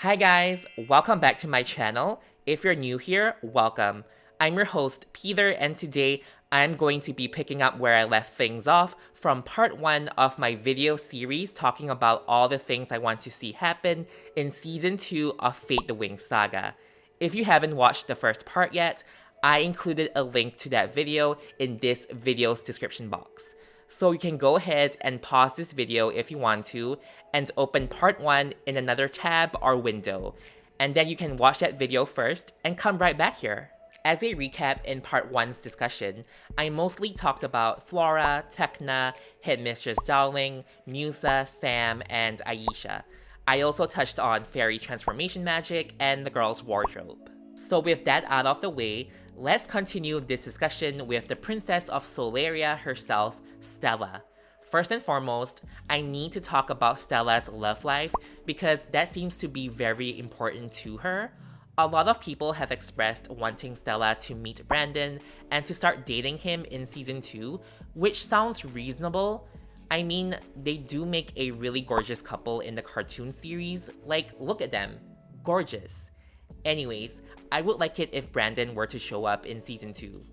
Hi guys, welcome back to my channel. If you're new here, welcome. I'm your host, Peter, and today I'm going to be picking up where I left things off from part 1 of my video series talking about all the things I want to see happen in Season 2 of Fate the WINX Saga. If you haven't watched the first part yet, I included a link to that video in this video's description box. So you can go ahead and pause this video if you want to, and open part 1 in another tab or window, and then you can watch that video first and come right back here. As a recap in part 1's discussion, I mostly talked about Flora, Tecna, Headmistress Dowling, Musa, Sam, and Aisha. I also touched on fairy transformation magic and the girl's wardrobe. So with that out of the way, let's continue this discussion with the Princess of Solaria herself, Stella. First and foremost, I need to talk about Stella's love life because that seems to be very important to her. A lot of people have expressed wanting Stella to meet Brandon and to start dating him in Season 2, which sounds reasonable. I mean, they do make a really gorgeous couple in the cartoon series. Like, look at them. Gorgeous. Anyways, I would like it if Brandon were to show up in Season 2.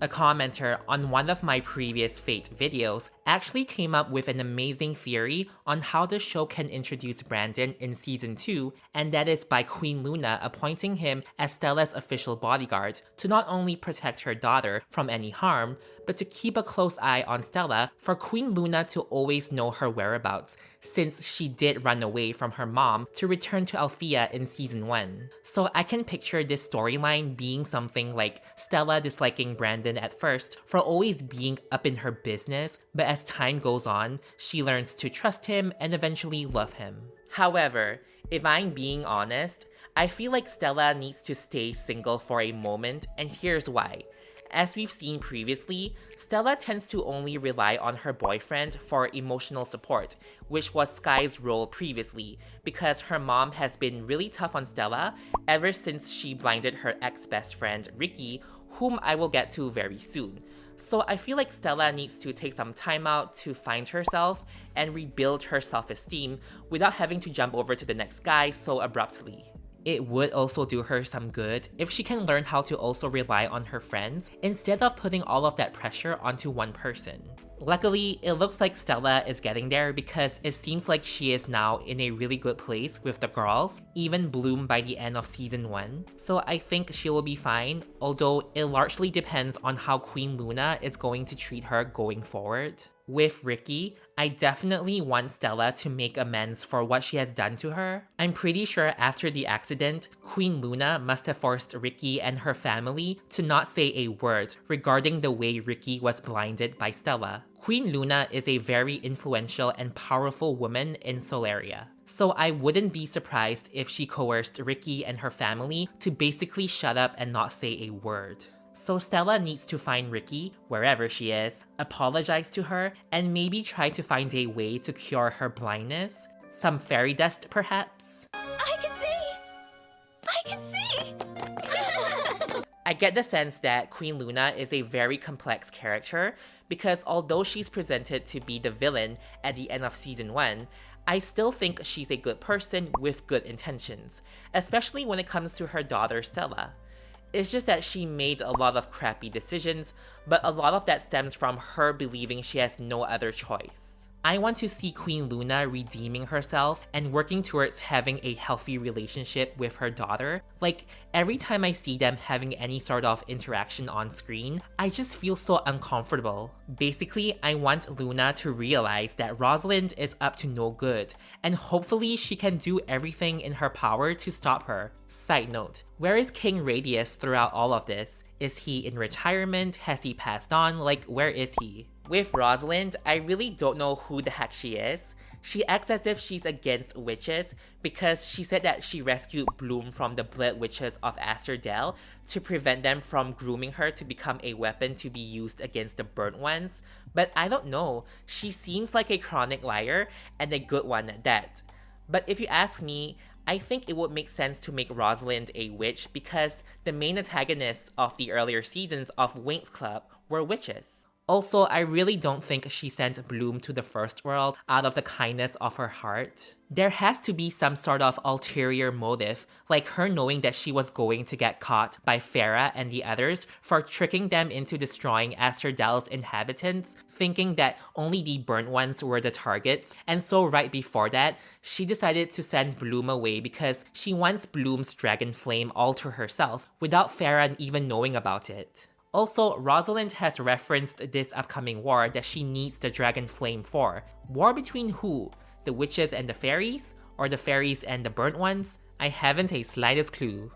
A commenter on one of my previous Fate videos actually came up with an amazing theory on how the show can introduce Brandon in Season 2, and that is by Queen Luna appointing him as Stella's official bodyguard to not only protect her daughter from any harm, but to keep a close eye on Stella for Queen Luna to always know her whereabouts, since she did run away from her mom to return to Althea in Season 1. So I can picture this storyline being something like Stella disliking Brandon at first for always being up in her business, but as time goes on, she learns to trust him and eventually love him. However, if I'm being honest, I feel like Stella needs to stay single for a moment, and here's why. As we've seen previously, Stella tends to only rely on her boyfriend for emotional support, which was Sky's role previously, because her mom has been really tough on Stella ever since she blinded her ex-best friend Ricky, whom I will get to very soon. So I feel like Stella needs to take some time out to find herself and rebuild her self-esteem without having to jump over to the next guy so abruptly. It would also do her some good if she can learn how to also rely on her friends instead of putting all of that pressure onto one person. Luckily, it looks like Stella is getting there because it seems like she is now in a really good place with the girls, even Bloom by the end of Season 1. So I think she will be fine, although it largely depends on how Queen Luna is going to treat her going forward. With Ricky, I definitely want Stella to make amends for what she has done to her. I'm pretty sure after the accident, Queen Luna must have forced Ricky and her family to not say a word regarding the way Ricky was blinded by Stella. Queen Luna is a very influential and powerful woman in Solaria, so I wouldn't be surprised if she coerced Ricky and her family to basically shut up and not say a word. So Stella needs to find Ricky, wherever she is, apologize to her, and maybe try to find a way to cure her blindness. Some fairy dust, perhaps? I can see! I get the sense that Queen Luna is a very complex character because although she's presented to be the villain at the end of Season 1, I still think she's a good person with good intentions, especially when it comes to her daughter Stella. It's just that she made a lot of crappy decisions, but a lot of that stems from her believing she has no other choice. I want to see Queen Luna redeeming herself and working towards having a healthy relationship with her daughter. Like, every time I see them having any sort of interaction on screen, I just feel so uncomfortable. Basically, I want Luna to realize that Rosalind is up to no good, and hopefully she can do everything in her power to stop her. Side note, where is King Radius throughout all of this? Is he in retirement? Has he passed on? Like, where is he? With Rosalind, I really don't know who the heck she is. She acts as if she's against witches because she said that she rescued Bloom from the Blood Witches of Asterdale to prevent them from grooming her to become a weapon to be used against the Burnt Ones. But I don't know, she seems like a chronic liar and a good one at that. But if you ask me, I think it would make sense to make Rosalind a witch because the main antagonists of the earlier seasons of WINX Club were witches. Also, I really don't think she sent Bloom to the first world out of the kindness of her heart. There has to be some sort of ulterior motive, like her knowing that she was going to get caught by Farah and the others for tricking them into destroying Asterdel's inhabitants, thinking that only the burnt ones were the targets, and so right before that, she decided to send Bloom away because she wants Bloom's dragon flame all to herself, without Farah even knowing about it. Also, Rosalind has referenced this upcoming war that she needs the dragon flame for. War between who? The witches and the fairies? Or the fairies and the burnt ones? I haven't a slightest clue.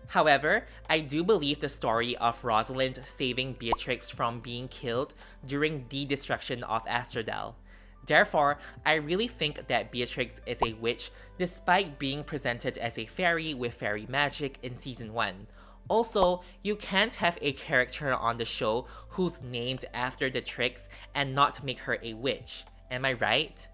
However, I do believe the story of Rosalind saving Beatrix from being killed during the destruction of Asterdel. Therefore, I really think that Beatrix is a witch despite being presented as a fairy with fairy magic in Season 1. Also, you can't have a character on the show who's named after the tricks and not make her a witch, am I right?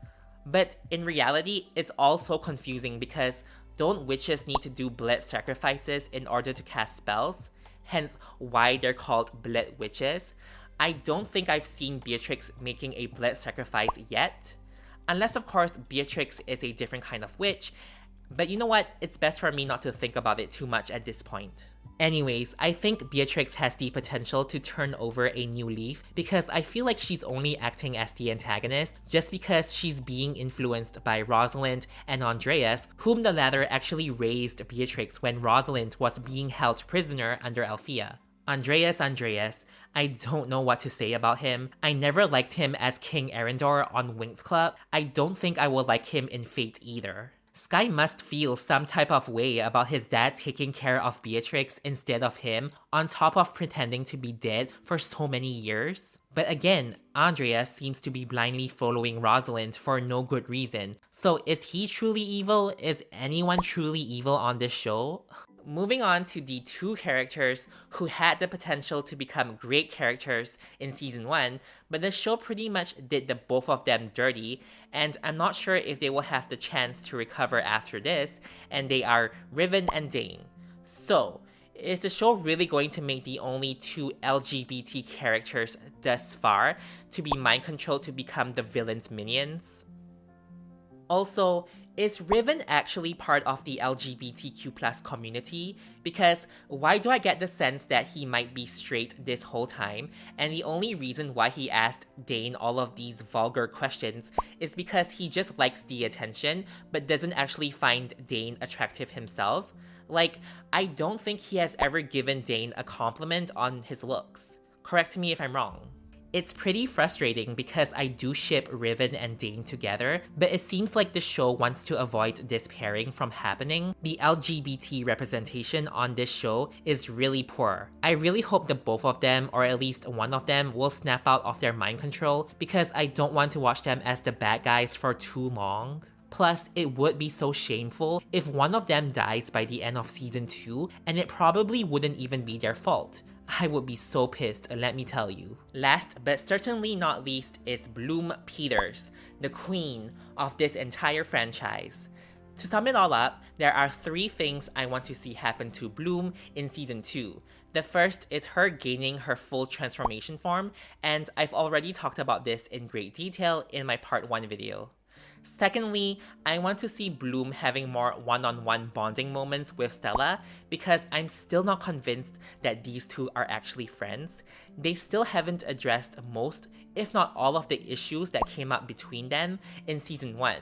But in reality, it's all so confusing because don't witches need to do blood sacrifices in order to cast spells? Hence why they're called blood witches. I don't think I've seen Beatrix making a blood sacrifice yet. Unless of course Beatrix is a different kind of witch, but you know what, it's best for me not to think about it too much at this point. Anyways, I think Beatrix has the potential to turn over a new leaf because I feel like she's only acting as the antagonist just because she's being influenced by Rosalind and Andreas, whom the latter actually raised Beatrix when Rosalind was being held prisoner under Althea. Andreas, I don't know what to say about him. I never liked him as King Arendor on WINX Club. I don't think I will like him in Fate either. Sky must feel some type of way about his dad taking care of Beatrix instead of him, on top of pretending to be dead for so many years. But again, Andreas seems to be blindly following Rosalind for no good reason. So is he truly evil? Is anyone truly evil on this show? Moving on to the two characters who had the potential to become great characters in Season 1, but the show pretty much did the both of them dirty, and I'm not sure if they will have the chance to recover after this, and they are Riven and Dane. So, is the show really going to make the only two LGBT characters thus far to be mind-controlled to become the villain's minions? Also, is Riven actually part of the LGBTQ+ community? Because why do I get the sense that he might be straight this whole time, and the only reason why he asked Dane all of these vulgar questions is because he just likes the attention, but doesn't actually find Dane attractive himself? Like, I don't think he has ever given Dane a compliment on his looks. Correct me if I'm wrong. It's pretty frustrating because I do ship Riven and Dane together, but it seems like the show wants to avoid this pairing from happening. The LGBT representation on this show is really poor. I really hope the both of them, or at least one of them, will snap out of their mind control because I don't want to watch them as the bad guys for too long. Plus, it would be so shameful if one of them dies by the end of Season 2, and it probably wouldn't even be their fault. I would be so pissed, let me tell you. Last but certainly not least is Bloom Peters, the queen of this entire franchise. To sum it all up, there are 3 things I want to see happen to Bloom in Season 2. The first is her gaining her full transformation form, and I've already talked about this in great detail in my Part 1 video. Secondly, I want to see Bloom having more one-on-one bonding moments with Stella because I'm still not convinced that these two are actually friends. They still haven't addressed most, if not all of the issues that came up between them in Season 1.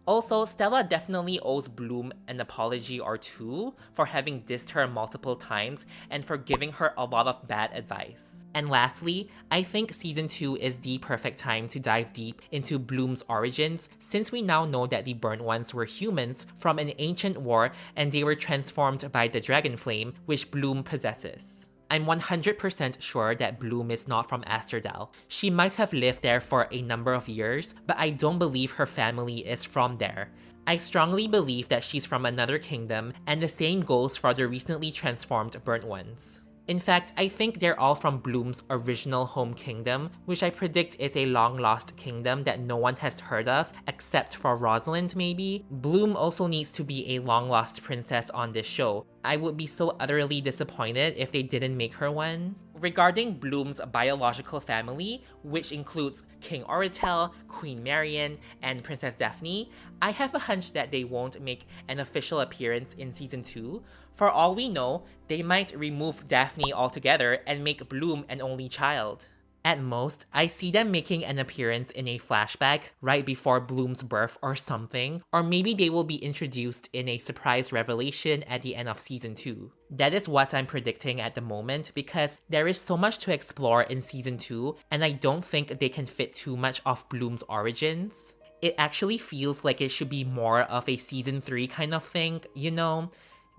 Also, Stella definitely owes Bloom an apology or two for having dissed her multiple times and for giving her a lot of bad advice. And lastly, I think Season 2 is the perfect time to dive deep into Bloom's origins since we now know that the Burnt Ones were humans from an ancient war and they were transformed by the dragon flame which Bloom possesses. I'm 100% sure that Bloom is not from Asterdel. She might have lived there for a number of years, but I don't believe her family is from there. I strongly believe that she's from another kingdom, and the same goes for the recently transformed Burnt Ones. In fact, I think they're all from Bloom's original home kingdom, which I predict is a long-lost kingdom that no one has heard of, except for Rosalind maybe. Bloom also needs to be a long-lost princess on this show. I would be so utterly disappointed if they didn't make her one. Regarding Bloom's biological family, which includes King Oritel, Queen Marian, and Princess Daphne, I have a hunch that they won't make an official appearance in Season 2. For all we know, they might remove Daphne altogether and make Bloom an only child. At most, I see them making an appearance in a flashback right before Bloom's birth or something, or maybe they will be introduced in a surprise revelation at the end of Season 2. That is what I'm predicting at the moment because there is so much to explore in Season 2 and I don't think they can fit too much of Bloom's origins. It actually feels like it should be more of a Season 3 kind of thing, you know?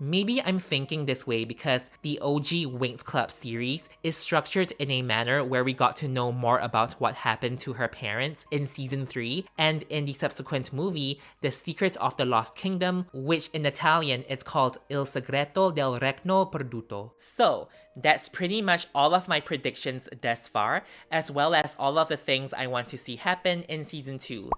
Maybe I'm thinking this way because the OG WINX Club series is structured in a manner where we got to know more about what happened to her parents in Season 3 and in the subsequent movie, The Secret of the Lost Kingdom, which in Italian is called Il Segreto del Regno Perduto. So, that's pretty much all of my predictions thus far, as well as all of the things I want to see happen in Season 2.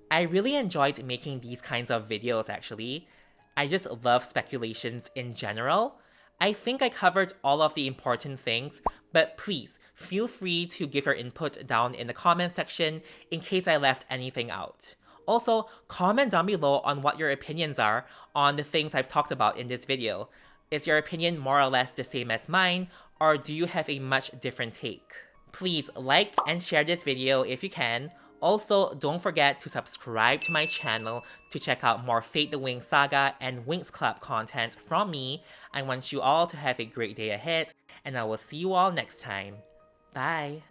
I really enjoyed making these kinds of videos actually. I just love speculations in general. I think I covered all of the important things, but please feel free to give your input down in the comment section in case I left anything out. Also, comment down below on what your opinions are on the things I've talked about in this video. Is your opinion more or less the same as mine, or do you have a much different take? Please like and share this video if you can. Also, don't forget to subscribe to my channel to check out more Fate the WINX Saga and WINX Club content from me. I want you all to have a great day ahead, and I will see you all next time. Bye!